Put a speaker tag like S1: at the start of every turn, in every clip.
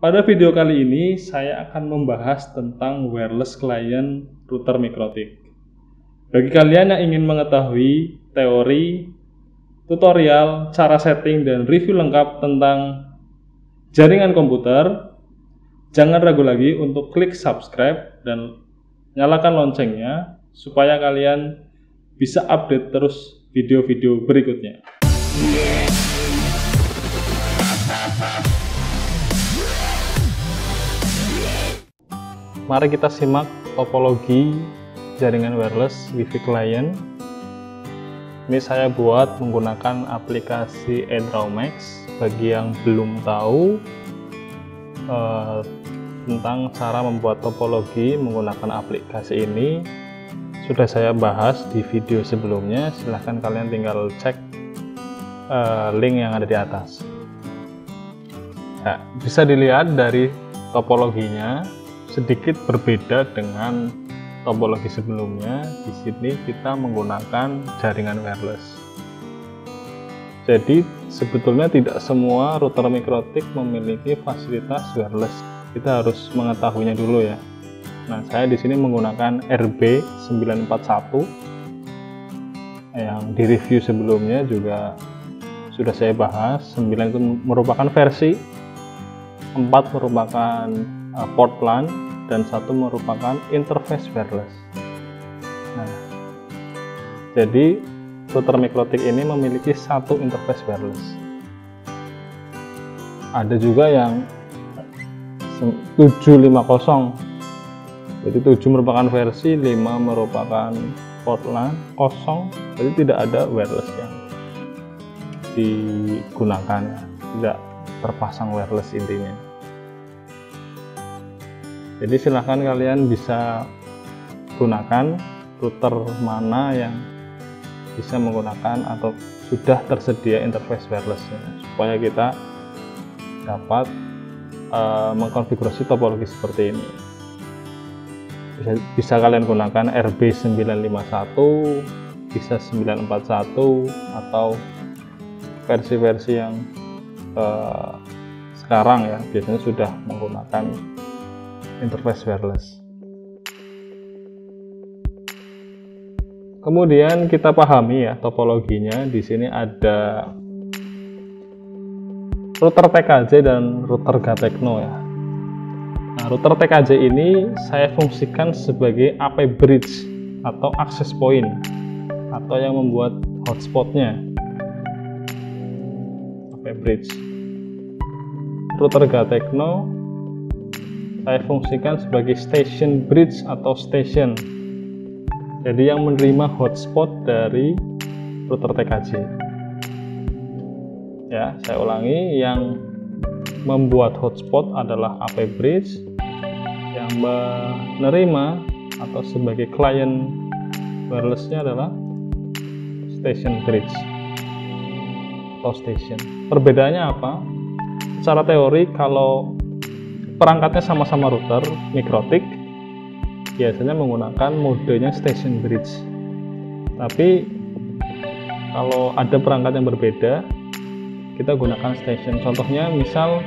S1: Pada video kali ini saya akan membahas tentang wireless client router mikrotik. Bagi kalian yang ingin mengetahui teori, tutorial, cara setting, dan review lengkap tentang jaringan komputer, jangan ragu lagi untuk klik subscribe dan nyalakan loncengnya supaya kalian bisa update terus video-video berikutnya. Mari kita simak topologi jaringan wireless Wi-Fi client. Ini saya buat menggunakan aplikasi Edrawmax. Bagi yang belum tahu tentang cara membuat topologi menggunakan aplikasi ini, sudah saya bahas di video sebelumnya. Silahkan kalian tinggal cek link yang ada di atas. Nah, bisa dilihat dari topologinya sedikit berbeda dengan topologi sebelumnya. Di sini kita menggunakan jaringan wireless. Jadi sebetulnya tidak semua router mikrotik memiliki fasilitas wireless. Kita harus mengetahuinya dulu ya. Nah, saya di sini menggunakan RB941 yang di review sebelumnya juga sudah saya bahas. 9 itu merupakan versi, 4 merupakan port LAN, dan 1 merupakan interface wireless. Nah, jadi router mikrotik ini memiliki 1 interface wireless. Ada juga yang 750. Jadi 7 merupakan versi, 5 merupakan port LAN kosong. Jadi tidak ada wireless yang digunakan, tidak terpasang wireless intinya. Jadi silahkan kalian bisa gunakan router mana yang bisa menggunakan atau sudah tersedia interface wirelessnya, supaya kita dapat mengkonfigurasi topologi seperti ini. Bisa kalian gunakan RB951, bisa 941, atau versi-versi yang sekarang ya biasanya sudah menggunakan interface wireless. Kemudian kita pahami ya topologinya. Di sini ada router TKJ dan router Gatecno ya. Nah, router TKJ ini saya fungsikan sebagai AP bridge atau access point, atau yang membuat hotspotnya. AP bridge. Router Gatecno saya fungsikan sebagai station bridge atau station. Jadi yang menerima hotspot dari router TKJ. Ya, saya ulangi, yang membuat hotspot adalah AP bridge, yang menerima atau sebagai client wirelessnya adalah station bridge atau station. Perbedaannya apa? Secara teori, kalau perangkatnya sama-sama router mikrotik, biasanya menggunakan modenya station bridge. Tapi kalau ada perangkat yang berbeda, kita gunakan station. Contohnya misal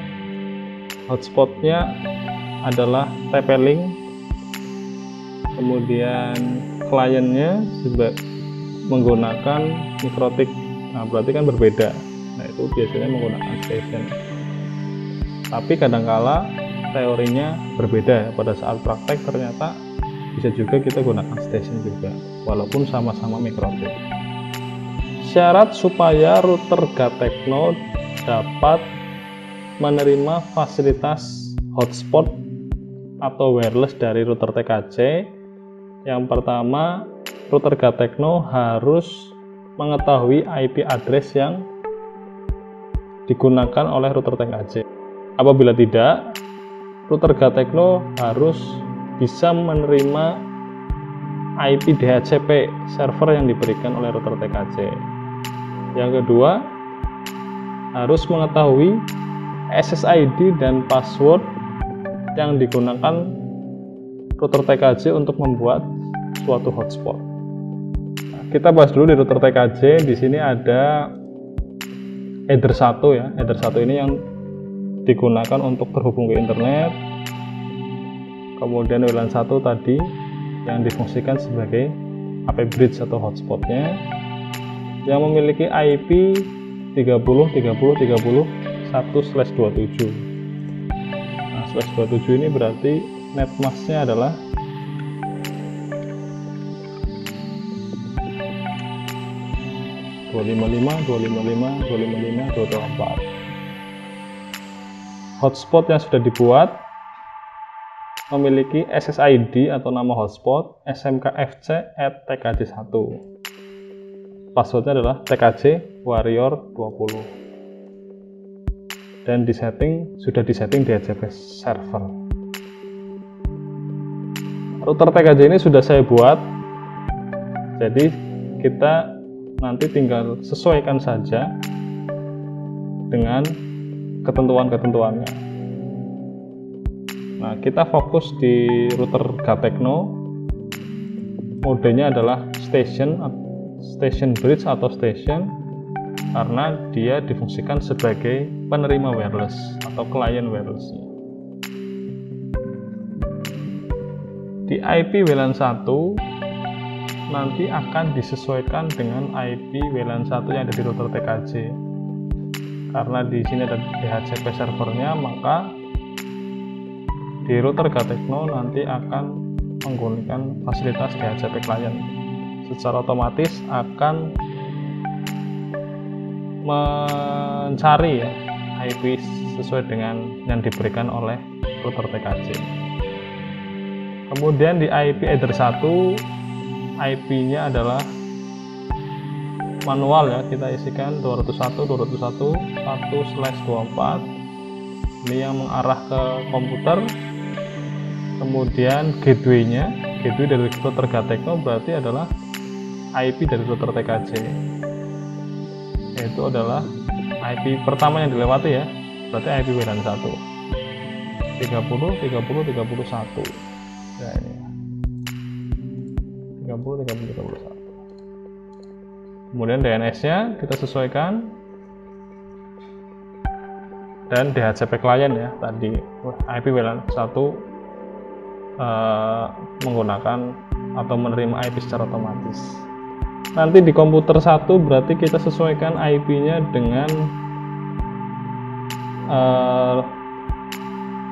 S1: hotspotnya adalah TP-Link, kemudian kliennya menggunakan mikrotik. Nah, berarti kan berbeda. Nah, itu biasanya menggunakan station. Tapi kadangkala teorinya berbeda. Pada saat praktek ternyata bisa juga kita gunakan station juga, walaupun sama-sama mikrotik. Syarat supaya router Gatecno dapat menerima fasilitas hotspot atau wireless dari router TKJ, yang pertama, router Gatecno harus mengetahui IP address yang digunakan oleh router TKJ. Apabila tidak, router Gatecno harus bisa menerima IP DHCP server yang diberikan oleh router TKJ. Yang kedua, harus mengetahui SSID dan password yang digunakan router TKJ untuk membuat suatu hotspot. Nah, kita bahas dulu di router TKJ. Di sini ada header 1 ya. Header 1 ini yang digunakan untuk terhubung ke internet. Kemudian WLAN 1 tadi yang difungsikan sebagai HP bridge atau hotspotnya, yang memiliki IP 30.30.30.1/27. Nah, /27 ini berarti net masknya adalah 255.255.255.254. Hotspot yang sudah dibuat memiliki SSID atau nama hotspot smkfc@tkj1. Passwordnya adalah tkj warrior 20. Dan sudah disetting DHCP server. Router TKJ ini sudah saya buat, jadi kita nanti tinggal sesuaikan saja dengan ketentuan-ketentuannya. Nah, kita fokus di router Gatecno. Modenya adalah station bridge atau station, karena dia difungsikan sebagai penerima wireless atau klien wireless. Di IP WLAN 1 nanti akan disesuaikan dengan IP WLAN 1 yang ada di router TKJ. Karena di sini ada DHCP servernya, maka di router Gatecno nanti akan menggunakan fasilitas DHCP client. Secara otomatis akan mencari IP sesuai dengan yang diberikan oleh router TKJ. Kemudian di IP header 1, IP-nya adalah manual ya, kita isikan 201.201.1/24. Ini yang mengarah ke komputer. Kemudian gateway dari router Gatecno berarti adalah IP dari router TKJ. Yaitu adalah IP pertama yang dilewati ya, berarti IP WLAN 1 30.30.31. Ya, ini 30.30.31. Kemudian DNS-nya kita sesuaikan, dan DHCP klien ya tadi IP WLAN 1 menggunakan atau menerima IP secara otomatis. Nanti di komputer 1 berarti kita sesuaikan IP-nya dengan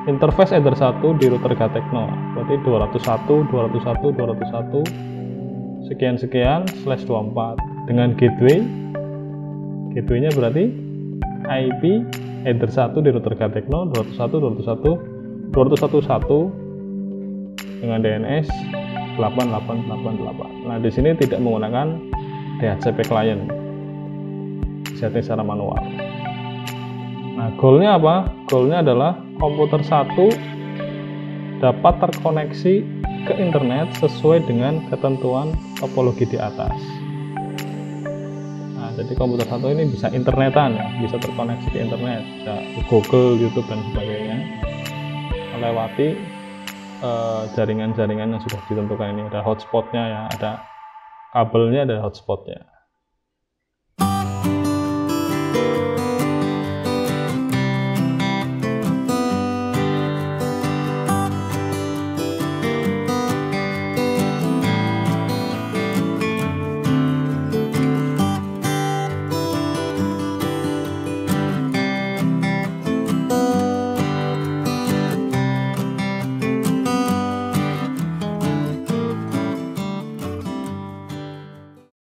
S1: interface header 1 di router Gatecno, berarti 201.201.201 sekian/24 dengan gateway-nya berarti IP header 1 di router Gatecno 201.201.201 dengan DNS 8888. Nah, di sini tidak menggunakan DHCP client, setting secara manual. Nah, goalnya apa? Goalnya adalah komputer 1 dapat terkoneksi ke internet sesuai dengan ketentuan topologi di atas. Nah, jadi komputer 1 ini bisa internetan ya, bisa terkoneksi ke internet, bisa Google, YouTube dan sebagainya, melewati jaringan-jaringan yang sudah ditentukan. Ini ada hotspotnya ya, ada kabelnya, ada hotspotnya.